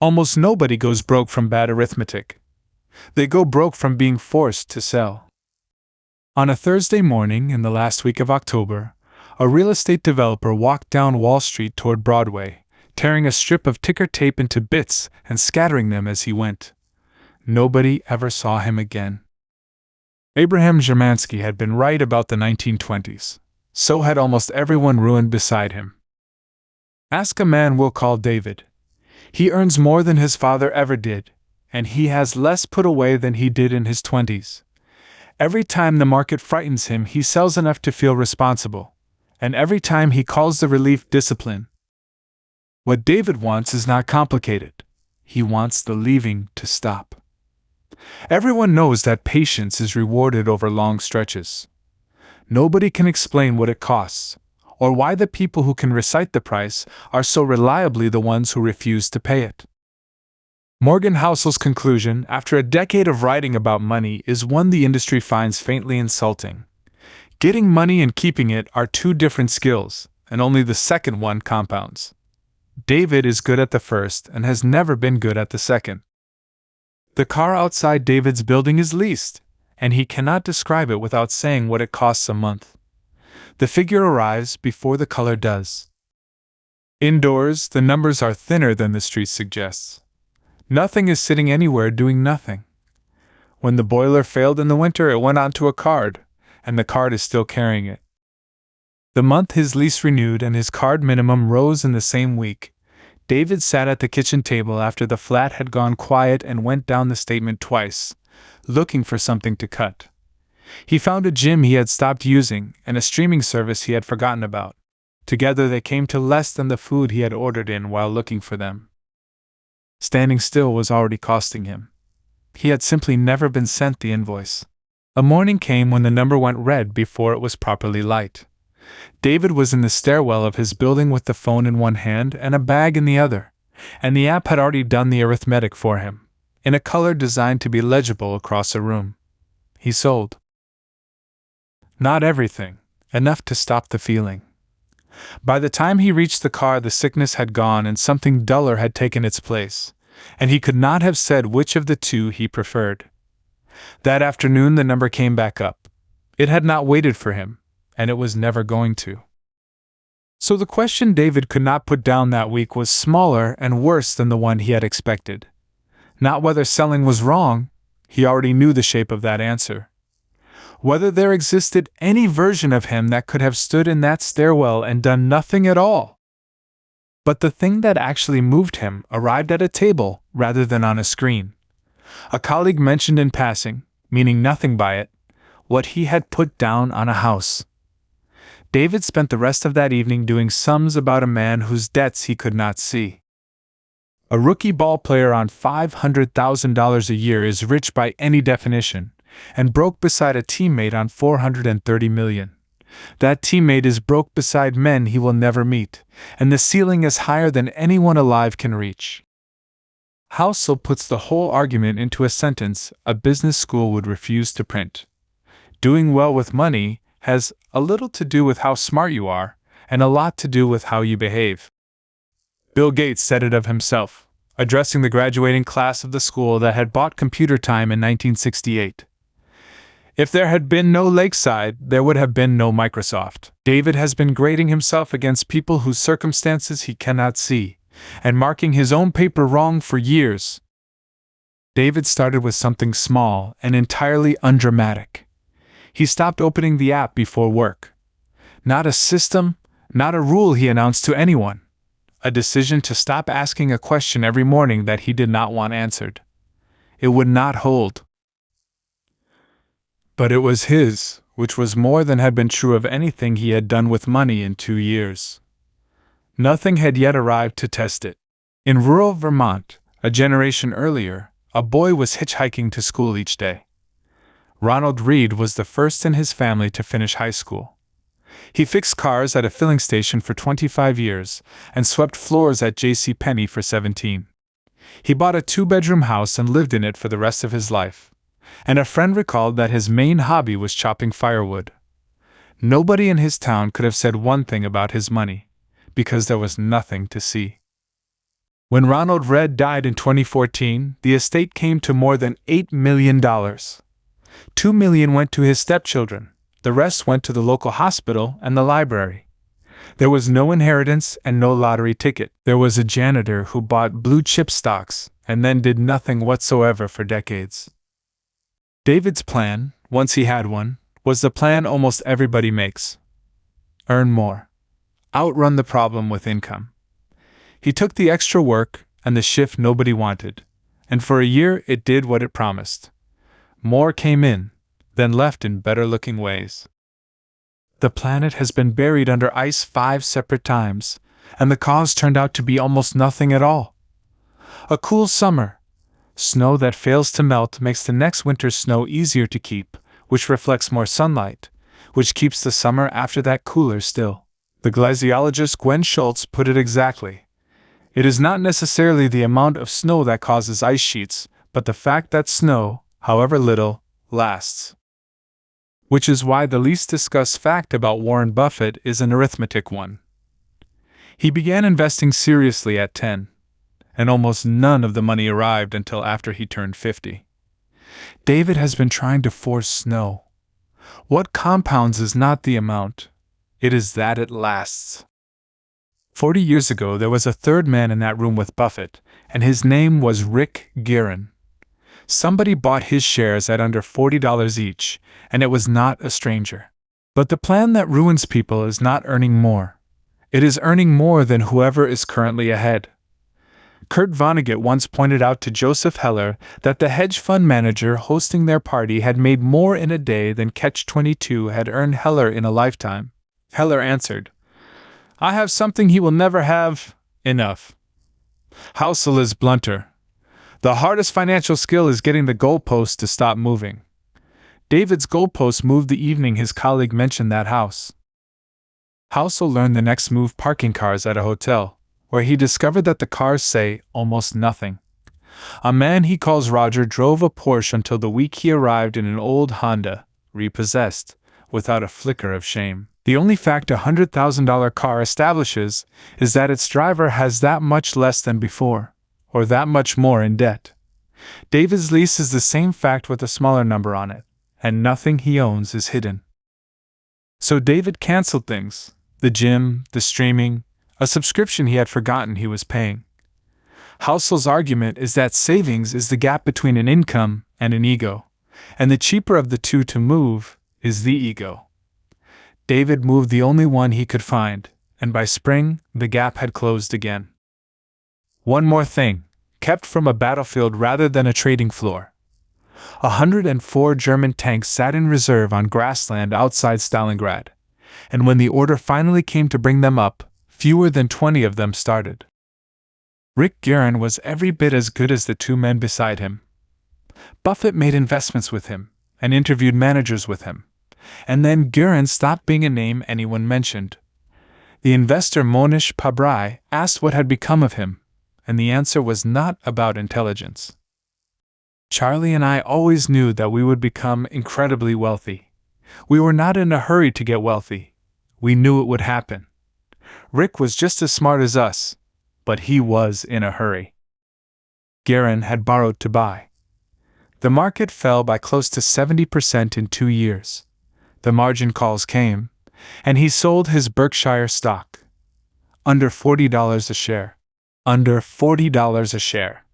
Almost nobody goes broke from bad arithmetic. They go broke from being forced to sell. On a Thursday morning in the last week of October, a real estate developer walked down Wall Street toward Broadway, tearing a strip of ticker tape into bits and scattering them as he went. Nobody ever saw him again. Abraham Szymanski had been right about the 1920s. So had almost everyone ruined beside him. Ask a man we'll call David. He earns more than his father ever did, and he has less put away than he did in his 20s. Every time the market frightens him, he sells enough to feel responsible, and every time he calls the relief discipline. What David wants is not complicated. He wants the leaving to stop. Everyone knows that patience is rewarded over long stretches. Nobody can explain what it costs, or why the people who can recite the price are so reliably the ones who refuse to pay it. Morgan Housel's conclusion, after a decade of writing about money, is one the industry finds faintly insulting. Getting money and keeping it are two different skills, and only the second one compounds. David is good at the first and has never been good at the second. The car outside David's building is leased, and he cannot describe it without saying what it costs a month. The figure arrives before the color does. Indoors, the numbers are thinner than the street suggests. Nothing is sitting anywhere doing nothing. When the boiler failed in the winter, it went onto a card, and the card is still carrying it. The month his lease renewed and his card minimum rose in the same week, David sat at the kitchen table after the flat had gone quiet and went down the statement twice, looking for something to cut. He found a gym he had stopped using and a streaming service he had forgotten about. Together they came to less than the food he had ordered in while looking for them. Standing still was already costing him. He had simply never been sent the invoice. A morning came when the number went red before it was properly light. David was in the stairwell of his building with the phone in one hand and a bag in the other, and the app had already done the arithmetic for him, in a color designed to be legible across a room. He sold. Not everything, enough to stop the feeling. By the time he reached the car, the sickness had gone and something duller had taken its place, and he could not have said which of the two he preferred. That afternoon the number came back up. It had not waited for him, and it was never going to. So the question David could not put down that week was smaller and worse than the one he had expected. Not whether selling was wrong, he already knew the shape of that answer. Whether there existed any version of him that could have stood in that stairwell and done nothing at all. But the thing that actually moved him arrived at a table rather than on a screen. A colleague mentioned in passing, meaning nothing by it, what he had put down on a house. David spent the rest of that evening doing sums about a man whose debts he could not see. A rookie ball player on $500,000 a year is rich by any definition, and broke beside a teammate on $430 million. That teammate is broke beside men he will never meet, and the ceiling is higher than anyone alive can reach. Housel puts the whole argument into a sentence a business school would refuse to print. Doing well with money has a little to do with how smart you are, and a lot to do with how you behave. Bill Gates said it of himself, addressing the graduating class of the school that had bought computer time in 1968. If there had been no Lakeside, there would have been no Microsoft. David has been grading himself against people whose circumstances he cannot see, and marking his own paper wrong for years. David started with something small and entirely undramatic. He stopped opening the app before work. Not a system, not a rule he announced to anyone. A decision to stop asking a question every morning that he did not want answered. It would not hold. But it was his, which was more than had been true of anything he had done with money in 2 years. Nothing had yet arrived to test it. In rural Vermont, a generation earlier, a boy was hitchhiking to school each day. Ronald Reed was the first in his family to finish high school. He fixed cars at a filling station for 25 years and swept floors at J.C. Penney for 17. He bought a 2-bedroom house and lived in it for the rest of his life. And a friend recalled that his main hobby was chopping firewood. Nobody in his town could have said one thing about his money, because there was nothing to see. When Ronald Redd died in 2014, the estate came to more than $8 million. $2 million went to his stepchildren, the rest went to the local hospital and the library. There was no inheritance and no lottery ticket. There was a janitor who bought blue chip stocks and then did nothing whatsoever for decades. David's plan, once he had one, was the plan almost everybody makes. Earn more. Outrun the problem with income. He took the extra work and the shift nobody wanted, and for a year it did what it promised. More came in, then left in better-looking ways. The planet has been buried under ice 5 separate times, and the cause turned out to be almost nothing at all. A cool summer. Snow that fails to melt makes the next winter's snow easier to keep, which reflects more sunlight, which keeps the summer after that cooler still. The glaciologist Gwen Schultz put it exactly. It is not necessarily the amount of snow that causes ice sheets, but the fact that snow, however little, lasts. Which is why the least discussed fact about Warren Buffett is an arithmetic one. He began investing seriously at 10, and almost none of the money arrived until after he turned 50. David has been trying to force snow. What compounds is not the amount, it is that it lasts. 40 years ago there was a third man in that room with Buffett, and his name was Rick Guerin. Somebody bought his shares at under $40 each, and it was not a stranger. But the plan that ruins people is not earning more. It is earning more than whoever is currently ahead. Kurt Vonnegut once pointed out to Joseph Heller that the hedge fund manager hosting their party had made more in a day than Catch-22 had earned Heller in a lifetime. Heller answered, "I have something he will never have, enough." Housel is blunter. The hardest financial skill is getting the goalpost to stop moving. David's goalpost moved the evening his colleague mentioned that house. Housel learned the next move parking cars at a hotel, where he discovered that the cars say almost nothing. A man he calls Roger drove a Porsche until the week he arrived in an old Honda, repossessed, without a flicker of shame. The only fact a $100,000 car establishes is that its driver has that much less than before, or that much more in debt. David's lease is the same fact with a smaller number on it, and nothing he owns is hidden. So David canceled things, the gym, the streaming, a subscription he had forgotten he was paying. Housel's argument is that savings is the gap between an income and an ego, and the cheaper of the two to move is the ego. David moved the only one he could find, and by spring, the gap had closed again. One more thing, kept from a battlefield rather than a trading floor. 104 German tanks sat in reserve on grassland outside Stalingrad, and when the order finally came to bring them up, fewer than 20 of them started. Rick Guerin was every bit as good as the two men beside him. Buffett made investments with him, and interviewed managers with him, and then Guerin stopped being a name anyone mentioned. The investor Monish Pabrai asked what had become of him, and the answer was not about intelligence. Charlie and I always knew that we would become incredibly wealthy. We were not in a hurry to get wealthy. We knew it would happen. Rick was just as smart as us, but he was in a hurry. Guerin had borrowed to buy. The market fell by close to 70% in 2 years. The margin calls came, and he sold his Berkshire stock. Under $40 a share. Under $40 a share.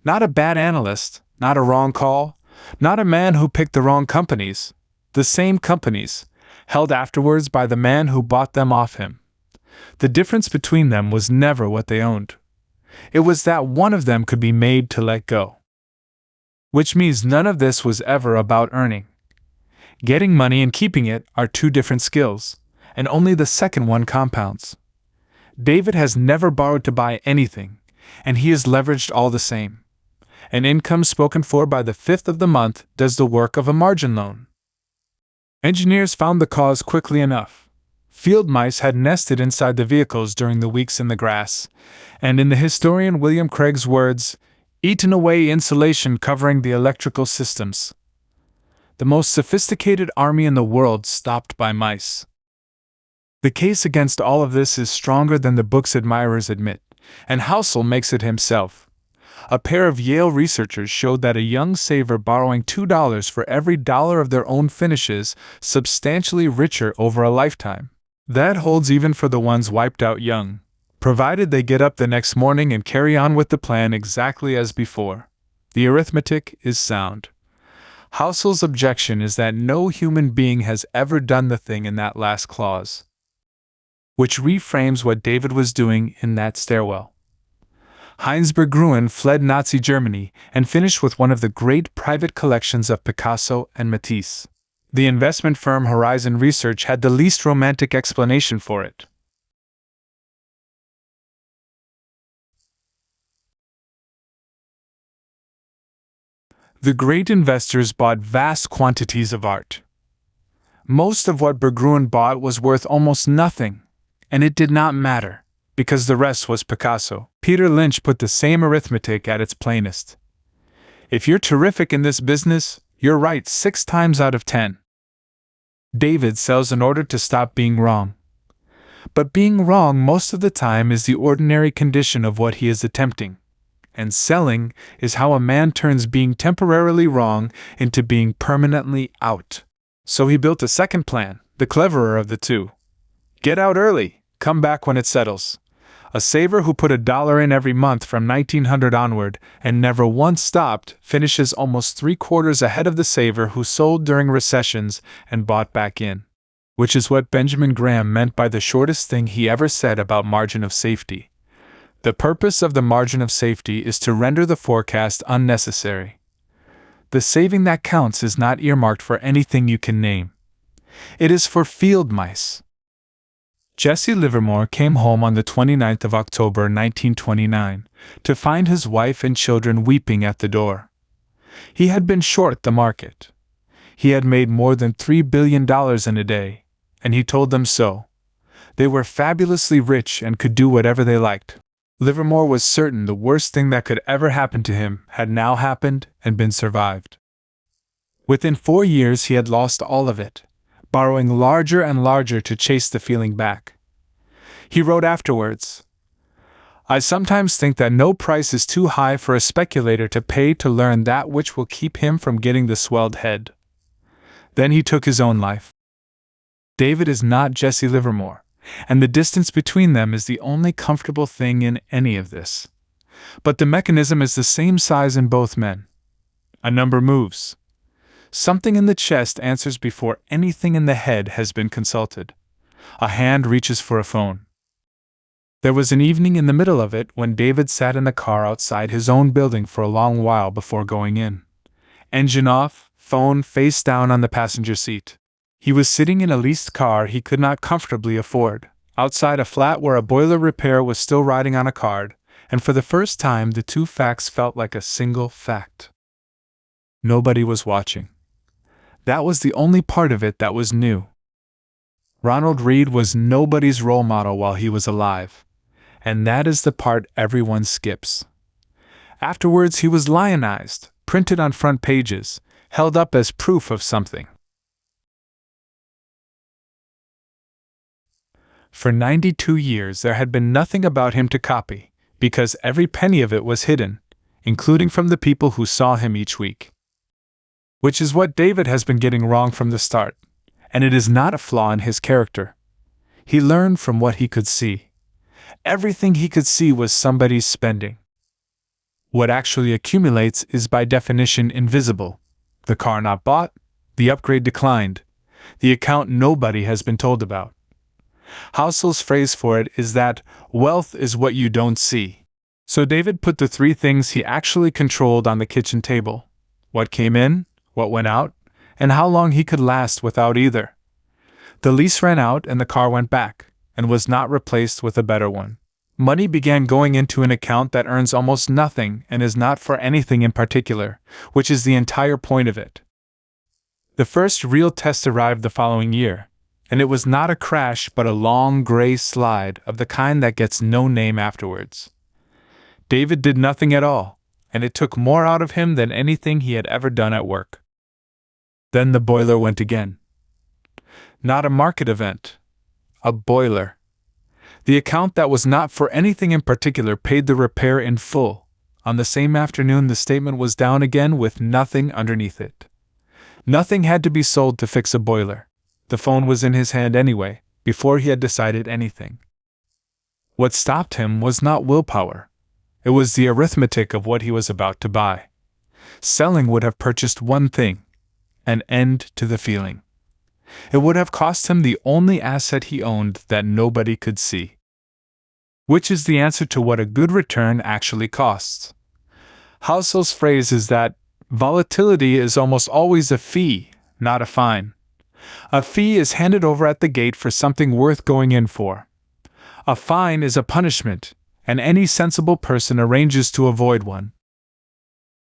Not a bad analyst, not a wrong call, not a man who picked the wrong companies. The same companies, held afterwards by the man who bought them off him. The difference between them was never what they owned. It was that one of them could be made to let go. Which means none of this was ever about earning. Getting money and keeping it are two different skills, and only the second one compounds. David has never borrowed to buy anything, and he is leveraged all the same. An income spoken for by the 5th of the month does the work of a margin loan. Engineers found the cause quickly enough. Field mice had nested inside the vehicles during the weeks in the grass, and in the historian William Craig's words, eaten away insulation covering the electrical systems. The most sophisticated army in the world stopped by mice. The case against all of this is stronger than the book's admirers admit, And Housel makes it himself. A pair of Yale researchers showed that a young saver borrowing $2 for every dollar of their own finishes substantially richer over a lifetime. That holds even for the ones wiped out young, provided they get up the next morning and carry on with the plan exactly as before. The arithmetic is sound. Housel's objection is that no human being has ever done the thing in that last clause, which reframes what David was doing in that stairwell. Heinz Gruen fled Nazi Germany and finished with one of the great private collections of Picasso and Matisse. The investment firm Horizon Research had the least romantic explanation for it. The great investors bought vast quantities of art. Most of what Bergruen bought was worth almost nothing, and it did not matter, because the rest was Picasso. Peter Lynch put the same arithmetic at its plainest. If you're terrific in this business, you're right 6 times out of 10. David sells in order to stop being wrong. But being wrong most of the time is the ordinary condition of what he is attempting. And selling is how a man turns being temporarily wrong into being permanently out. So he built a second plan, the cleverer of the two. Get out early, come back when it settles. A saver who put $1 in every month from 1900 onward and never once stopped finishes almost 3/4 ahead of the saver who sold during recessions and bought back in. Which is what Benjamin Graham meant by the shortest thing he ever said about margin of safety. The purpose of the margin of safety is to render the forecast unnecessary. The saving that counts is not earmarked for anything you can name. It is for field mice. Jesse Livermore came home on the 29th of October 1929 to find his wife and children weeping at the door. He had been short the market. He had made more than $3 billion in a day, and he told them so. They were fabulously rich and could do whatever they liked. Livermore was certain the worst thing that could ever happen to him had now happened and been survived. Within 4 years he had lost all of it, borrowing larger and larger to chase the feeling back. He wrote afterwards, "I sometimes think that no price is too high for a speculator to pay to learn that which will keep him from getting the swelled head." Then he took his own life. David is not Jesse Livermore, and the distance between them is the only comfortable thing in any of this. But the mechanism is the same size in both men. A number moves. Something in the chest answers before anything in the head has been consulted. A hand reaches for a phone. There was an evening in the middle of it when David sat in the car outside his own building for a long while before going in. Engine off, phone face down on the passenger seat. He was sitting in a leased car he could not comfortably afford, outside a flat where a boiler repair was still riding on a card, and for the first time the two facts felt like a single fact. Nobody was watching. That was the only part of it that was new. Ronald Reed was nobody's role model while he was alive, and that is the part everyone skips. Afterwards he was lionized, printed on front pages, held up as proof of something. For 92 years there had been nothing about him to copy, because every penny of it was hidden, including from the people who saw him each week. Which is what David has been getting wrong from the start, and it is not a flaw in his character. He learned from what he could see. Everything he could see was somebody's spending. What actually accumulates is by definition invisible. The car not bought, the upgrade declined, the account nobody has been told about. Housel's phrase for it is that wealth is what you don't see. So David put the 3 things he actually controlled on the kitchen table: what came in, what went out, and how long he could last without either. The lease ran out and the car went back, and was not replaced with a better one. Money began going into an account that earns almost nothing and is not for anything in particular, which is the entire point of it. The first real test arrived the following year, and it was not a crash but a long gray slide of the kind that gets no name afterwards. David did nothing at all, and it took more out of him than anything he had ever done at work. Then the boiler went again. Not a market event. A boiler. The account that was not for anything in particular paid the repair in full. On the same afternoon, the statement was down again with nothing underneath it. Nothing had to be sold to fix a boiler. The phone was in his hand anyway, before he had decided anything. What stopped him was not willpower. It was the arithmetic of what he was about to buy. Selling would have purchased one thing: an end to the feeling. It would have cost him the only asset he owned that nobody could see. Which is the answer to what a good return actually costs. Housel's phrase is that volatility is almost always a fee, not a fine. A fee is handed over at the gate for something worth going in for. A fine is a punishment, and any sensible person arranges to avoid one.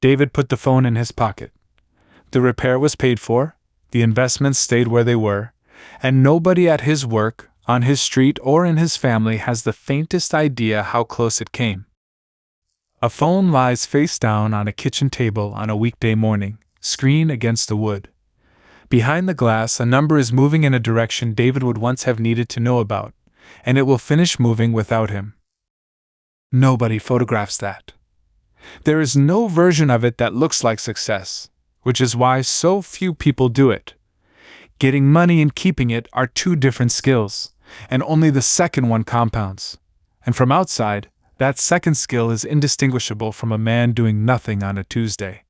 David put the phone in his pocket. The repair was paid for, the investments stayed where they were, and nobody at his work, on his street, or in his family has the faintest idea how close it came. A phone lies face down on a kitchen table on a weekday morning, screen against the wood. Behind the glass, a number is moving in a direction David would once have needed to know about, and it will finish moving without him. Nobody photographs that. There is no version of it that looks like success, which is why so few people do it. Getting money and keeping it are two different skills, and only the second one compounds. And from outside, that second skill is indistinguishable from a man doing nothing on a Tuesday.